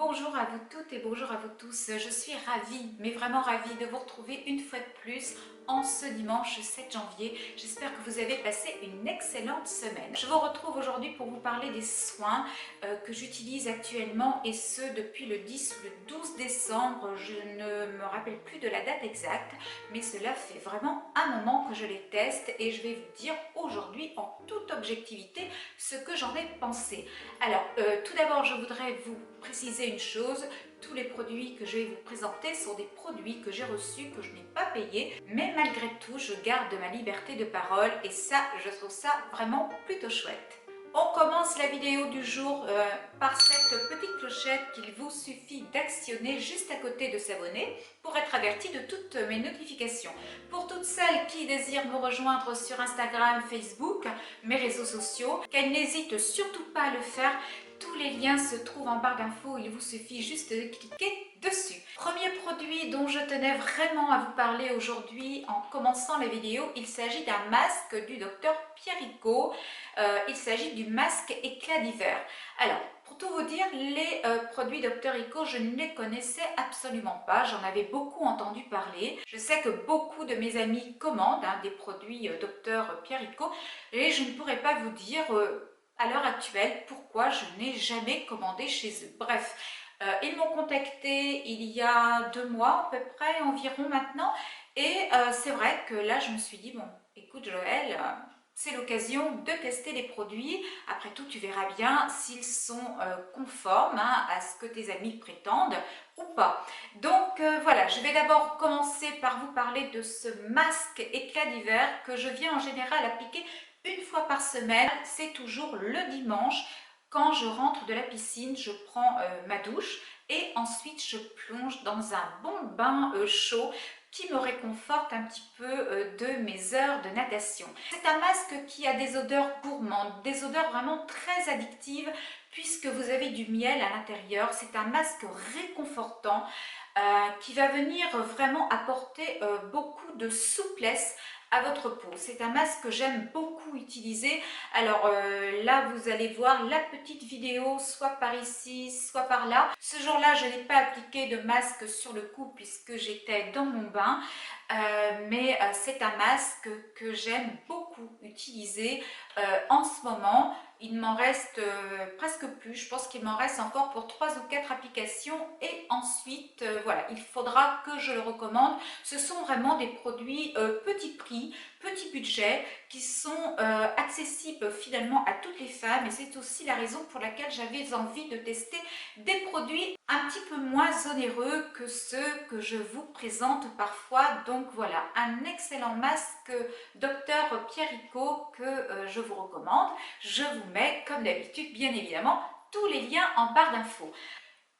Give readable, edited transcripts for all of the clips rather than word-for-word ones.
Bonjour à vous toutes et bonjour à vous tous. Je suis ravie, mais vraiment ravie de vous retrouver une fois de plus en ce dimanche 7 janvier. J'espère que vous avez passé une excellente semaine. Je vous retrouve aujourd'hui pour vous parler des soins que j'utilise actuellement et ce depuis le 10 ou le 12 décembre. Je ne me rappelle plus de la date exacte, mais cela fait vraiment un moment que je les teste et je vais vous dire aujourd'hui en toute objectivité ce que j'en ai pensé. Alors, tout d'abord, je voudrais vous préciser une chose, tous les produits que je vais vous présenter sont des produits que j'ai reçus, que je n'ai pas payés, mais malgré tout, je garde ma liberté de parole et ça, je trouve ça vraiment plutôt chouette. On commence la vidéo du jour par cette petite clochette qu'il vous suffit d'actionner juste à côté de s'abonner pour être averti de toutes mes notifications. Pour toutes celles qui désirent me rejoindre sur Instagram, Facebook, mes réseaux sociaux, qu'elles n'hésitent surtout pas à le faire. Tous les liens se trouvent en barre d'infos, il vous suffit juste de cliquer dessus. Premier produit dont je tenais vraiment à vous parler aujourd'hui en commençant la vidéo, il s'agit d'un masque du docteur Pierrico. Il s'agit du masque éclat d'hiver. Alors, pour tout vous dire, les produits Dr. Rico, je ne les connaissais absolument pas. J'en avais beaucoup entendu parler. Je sais que beaucoup de mes amis commandent des produits Dr. Pierrico et je ne pourrais pas vous dire à l'heure actuelle pourquoi je n'ai jamais commandé chez eux. Bref, ils m'ont contacté il y a 2 mois à peu près environ maintenant et c'est vrai que là je me suis dit bon écoute Joël, c'est l'occasion de tester les produits. Après tout, tu verras bien s'ils sont conformes à ce que tes amis prétendent ou pas. Donc voilà, je vais d'abord commencer par vous parler de ce masque éclat d'hiver que je viens en général appliquer une fois par semaine. C'est toujours le dimanche. Quand je rentre de la piscine, je prends ma douche et ensuite je plonge dans un bon bain chaud qui me réconforte un petit peu de mes heures de natation. C'est un masque qui a des odeurs gourmandes, des odeurs vraiment très addictives puisque vous avez du miel à l'intérieur. C'est un masque réconfortant qui va venir vraiment apporter beaucoup de souplesse à votre peau. C'est un masque que j'aime beaucoup utiliser. Alors là, vous allez voir la petite vidéo, soit par ici, soit par là. Ce jour-là, je n'ai pas appliqué de masque sur le cou puisque j'étais dans mon bain. Mais c'est un masque que j'aime beaucoup utiliser en ce moment. Il m'en reste presque plus, je pense qu'il m'en reste encore pour 3 ou 4 applications et ensuite voilà, il faudra que je le recommande. Ce sont vraiment des produits petit prix, petit budget qui sont accessibles finalement à toutes les femmes et c'est aussi la raison pour laquelle j'avais envie de tester des produits un petit peu moins onéreux que ceux que je vous présente parfois. Donc voilà, un excellent masque Dr. Pierrico que je vous recommande. Je vous mets comme d'habitude bien évidemment tous les liens en barre d'infos.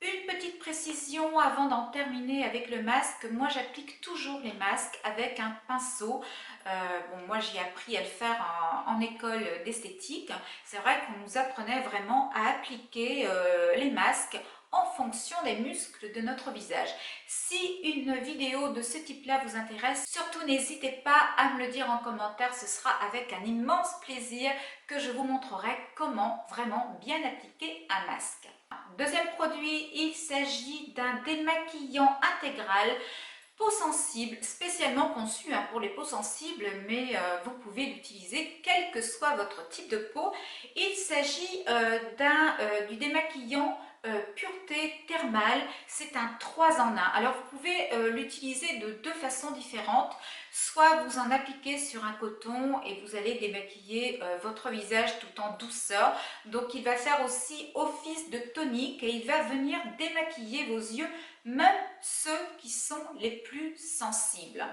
Une petite précision avant d'en terminer avec le masque, moi j'applique toujours les masques avec un pinceau. Bon, moi j'ai appris à le faire en école d'esthétique. C'est vrai qu'on nous apprenait vraiment à appliquer les masques en fonction des muscles de notre visage. Si une vidéo de ce type-là vous intéresse, surtout n'hésitez pas à me le dire en commentaire, ce sera avec un immense plaisir que je vous montrerai comment vraiment bien appliquer un masque. Deuxième produit, il s'agit d'un démaquillant intégral peau sensible, spécialement conçu pour les peaux sensibles, mais vous pouvez l'utiliser quel que soit votre type de peau. Il s'agit du démaquillant pureté thermale, c'est un 3 en 1. Alors vous pouvez l'utiliser de 2 façons différentes, soit vous en appliquez sur un coton et vous allez démaquiller votre visage tout en douceur, donc il va faire aussi office de tonique et il va venir démaquiller vos yeux, même ceux qui sont les plus sensibles.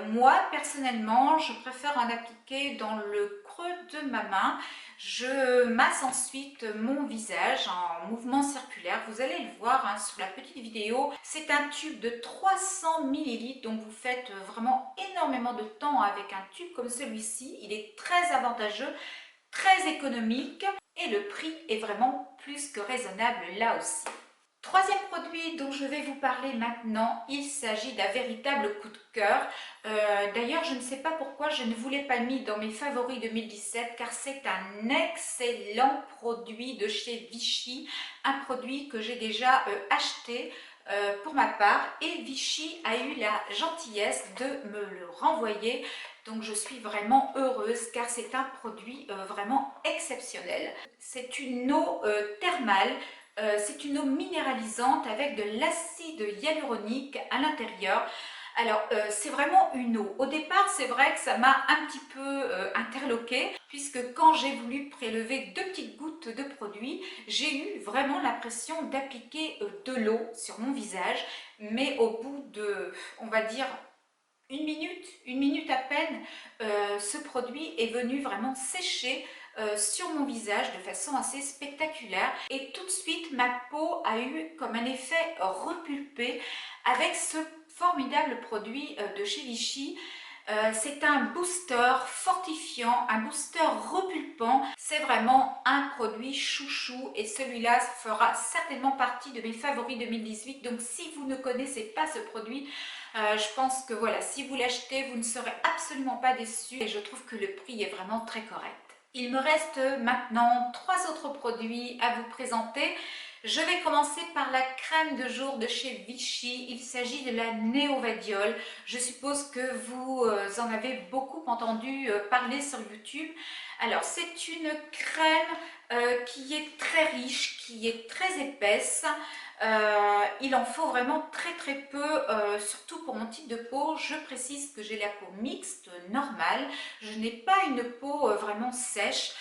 Moi personnellement je préfère en appliquer dans le creux de ma main. Je masse ensuite mon visage en mouvement circulaire, vous allez le voir sur la petite vidéo. C'est un tube de 300 ml, donc vous faites vraiment énormément de temps avec un tube comme celui-ci. Il est très avantageux, très économique et le prix est vraiment plus que raisonnable là aussi. Troisième produit dont je vais vous parler maintenant, il s'agit d'un véritable coup de cœur. D'ailleurs, je ne sais pas pourquoi je ne vous l'ai pas mis dans mes favoris 2017 car c'est un excellent produit de chez Vichy, un produit que j'ai déjà acheté pour ma part et Vichy a eu la gentillesse de me le renvoyer. Donc je suis vraiment heureuse car c'est un produit vraiment exceptionnel. C'est une eau thermale. C'est une eau minéralisante avec de l'acide hyaluronique à l'intérieur. Alors, c'est vraiment une eau. Au départ, c'est vrai que ça m'a un petit peu interloquée, puisque quand j'ai voulu prélever 2 petites gouttes de produit, j'ai eu vraiment l'impression d'appliquer de l'eau sur mon visage, mais au bout de, on va dire, une minute à peine, ce produit est venu vraiment sécher sur mon visage de façon assez spectaculaire et tout de suite ma peau a eu comme un effet repulpé avec ce formidable produit de chez Vichy. C'est un booster fortifiant, un booster repulpant. C'est vraiment un produit chouchou et celui-là fera certainement partie de mes favoris 2018. Donc si vous ne connaissez pas ce produit, je pense que voilà, si vous l'achetez, vous ne serez absolument pas déçus et je trouve que le prix est vraiment très correct. Il me reste maintenant 3 autres produits à vous présenter. Je vais commencer par la crème de jour de chez Vichy. Il s'agit de la Néovadiol. Je suppose que vous en avez beaucoup entendu parler sur YouTube. Alors, c'est une crème qui est très riche, qui est très épaisse. Il en faut vraiment très peu, surtout pour mon type de peau. Je précise que j'ai la peau mixte, normale. Je n'ai pas une peau vraiment sèche.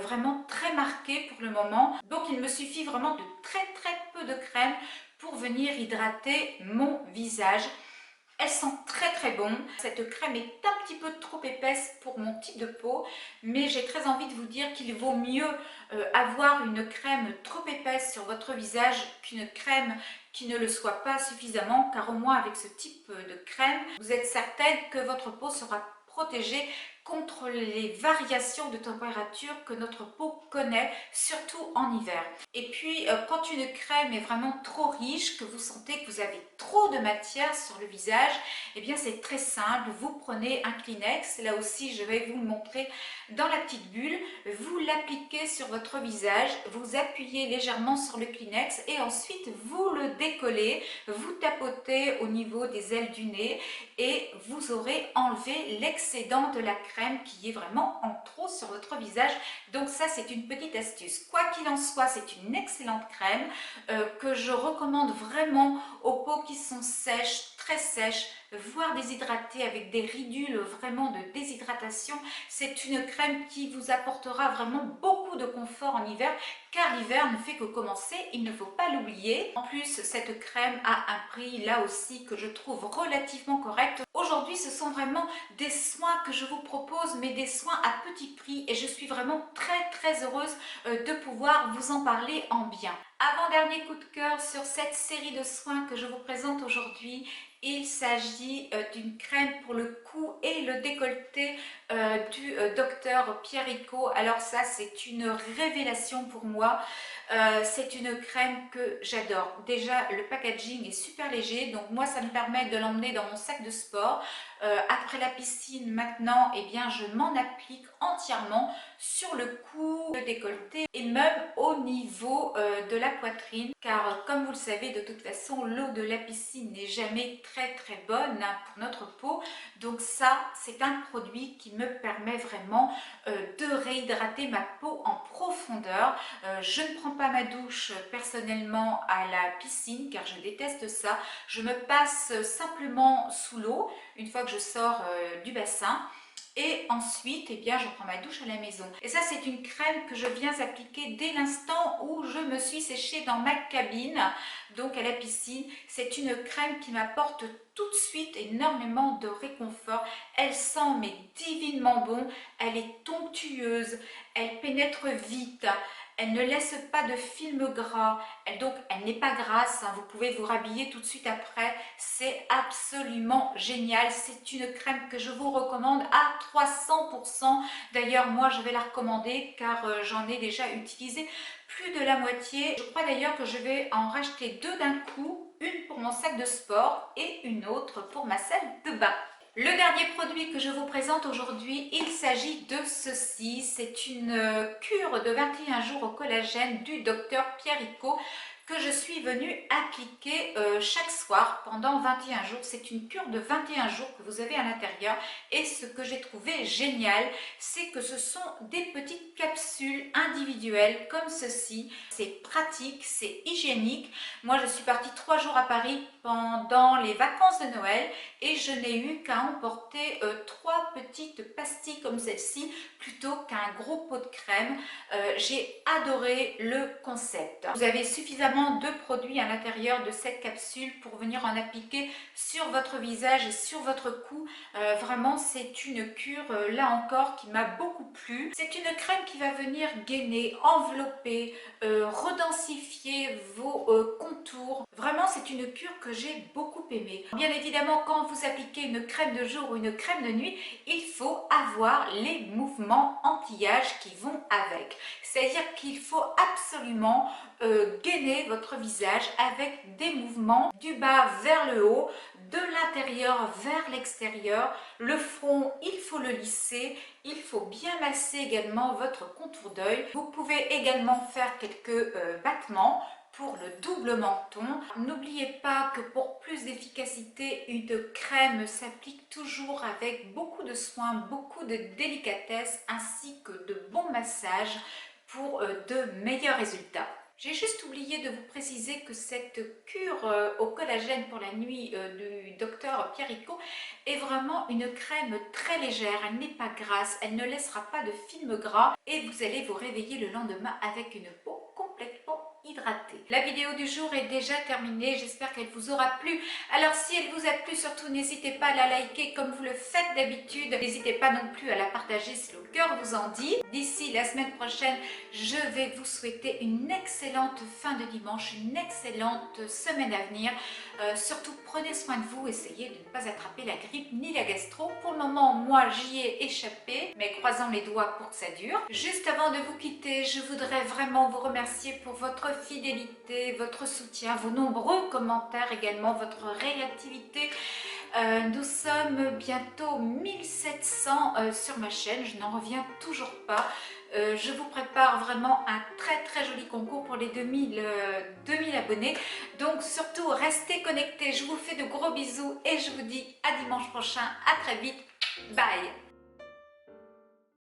Vraiment très marquée pour le moment. Donc il me suffit vraiment de très peu de crème pour venir hydrater mon visage. Elle sent très bon. Cette crème est un petit peu trop épaisse pour mon type de peau, mais j'ai très envie de vous dire qu'il vaut mieux avoir une crème trop épaisse sur votre visage qu'une crème qui ne le soit pas suffisamment, car au moins avec ce type de crème, vous êtes certaine que votre peau sera protégée contre les variations de température que notre peau connaît, surtout en hiver. Et puis, quand une crème est vraiment trop riche, que vous sentez que vous avez trop de matière sur le visage, eh bien c'est très simple, vous prenez un Kleenex, là aussi je vais vous le montrer dans la petite bulle, vous l'appliquez sur votre visage, vous appuyez légèrement sur le Kleenex et ensuite vous le décollez, vous tapotez au niveau des ailes du nez et vous aurez enlevé l'excédent de la crème qui est vraiment en trop sur votre visage. Donc ça, c'est une petite astuce. Quoi qu'il en soit, c'est une excellente crème que je recommande vraiment aux peaux qui sont sèches, très sèches, voire déshydratées avec des ridules vraiment de déshydratation. C'est une crème qui vous apportera vraiment beaucoup de confort en hiver car l'hiver ne fait que commencer, il ne faut pas l'oublier. En plus, cette crème a un prix là aussi que je trouve relativement correct. Aujourd'hui, ce sont vraiment des soins que je vous propose, mais des soins à petit prix et je suis vraiment très heureuse de pouvoir vous en parler en bien. Avant-dernier coup de cœur sur cette série de soins que je vous présente aujourd'hui, il s'agit d'une crème pour le cou et le décolleté du docteur Pierrico. Alors ça, c'est une révélation pour moi. C'est une crème que j'adore. Déjà, le packaging est super léger, donc moi, ça me permet de l'emmener dans mon sac de sport. Après la piscine, maintenant, eh bien, je m'en applique entièrement sur le cou, le décolleté et même au niveau de la poitrine. Car comme vous le savez, de toute façon, l'eau de la piscine n'est jamais très bonne pour notre peau. Donc ça, c'est un produit qui me permet vraiment de réhydrater ma peau en profondeur. Je ne prends pas ma douche personnellement à la piscine car je déteste ça. Je me passe simplement sous l'eau une fois que je sors du bassin. Et ensuite, eh bien, je prends ma douche à la maison. Et ça, c'est une crème que je viens appliquer dès l'instant où je me suis séchée dans ma cabine, donc à la piscine. C'est une crème qui m'apporte tout de suite énormément de réconfort. Elle sent mais divinement bon, elle est onctueuse, elle pénètre vite, elle ne laisse pas de film gras, donc elle n'est pas grasse, hein, vous pouvez vous rhabiller tout de suite après, c'est absolument génial, c'est une crème que je vous recommande à 300%. D'ailleurs moi je vais la recommander car j'en ai déjà utilisé plus de la moitié. Je crois d'ailleurs que je vais en racheter deux d'un coup, une pour mon sac de sport et une autre pour ma salle de bain. Le dernier produit que je vous présente aujourd'hui, il s'agit de ceci. C'est une cure de 21 jours au collagène du docteur Pierrico que je suis venue appliquer chaque soir pendant 21 jours. C'est une cure de 21 jours que vous avez à l'intérieur et ce que j'ai trouvé génial, c'est que ce sont des petites capsules individuelles comme ceci. C'est pratique, c'est hygiénique. Moi, je suis partie 3 jours à Paris pendant les vacances de Noël et je n'ai eu qu'à emporter 3 petites pastilles comme celle-ci plutôt qu'un gros pot de crème. J'ai adoré le concept. Vous avez suffisamment de produits à l'intérieur de cette capsule pour venir en appliquer sur votre visage et sur votre cou. Vraiment, c'est une cure, là encore, qui m'a beaucoup plu. C'est une crème qui va venir gainer, envelopper, redensifier vos contours. Vraiment, c'est une cure que j'ai beaucoup aimée. Bien évidemment, quand vous appliquez une crème de jour ou une crème de nuit, il faut avoir les mouvements anti-âge qui vont avec. C'est-à-dire qu'il faut absolument gainer votre visage avec des mouvements du bas vers le haut, de l'intérieur vers l'extérieur. Le front, il faut le lisser. Il faut bien masser également votre contour d'œil. Vous pouvez également faire quelques battements pour le double menton. N'oubliez pas que pour plus d'efficacité, une crème s'applique toujours avec beaucoup de soin, beaucoup de délicatesse ainsi que de bons massages pour de meilleurs résultats. J'ai juste oublié de vous préciser que cette cure au collagène pour la nuit du docteur Pierrico est vraiment une crème très légère, elle n'est pas grasse, elle ne laissera pas de film gras et vous allez vous réveiller le lendemain avec une peau complètement hydratée. La vidéo du jour est déjà terminée, j'espère qu'elle vous aura plu. Alors si elle vous a plu, surtout n'hésitez pas à la liker comme vous le faites d'habitude. N'hésitez pas non plus à la partager si le cœur vous en dit. D'ici la semaine prochaine, je vais vous souhaiter une excellente fin de dimanche, une excellente semaine à venir. Surtout prenez soin de vous, essayez de ne pas attraper la grippe ni la gastro. Pour le moment, moi j'y ai échappé, mais croisons les doigts pour que ça dure. Juste avant de vous quitter, je voudrais vraiment vous remercier pour votre fidélité, votre soutien, vos nombreux commentaires également, votre réactivité. Nous sommes bientôt 1700 sur ma chaîne, je n'en reviens toujours pas. Je vous prépare vraiment un très joli concours pour les 2000 abonnés. Donc surtout restez connectés, je vous fais de gros bisous et je vous dis à dimanche prochain, à très vite, bye.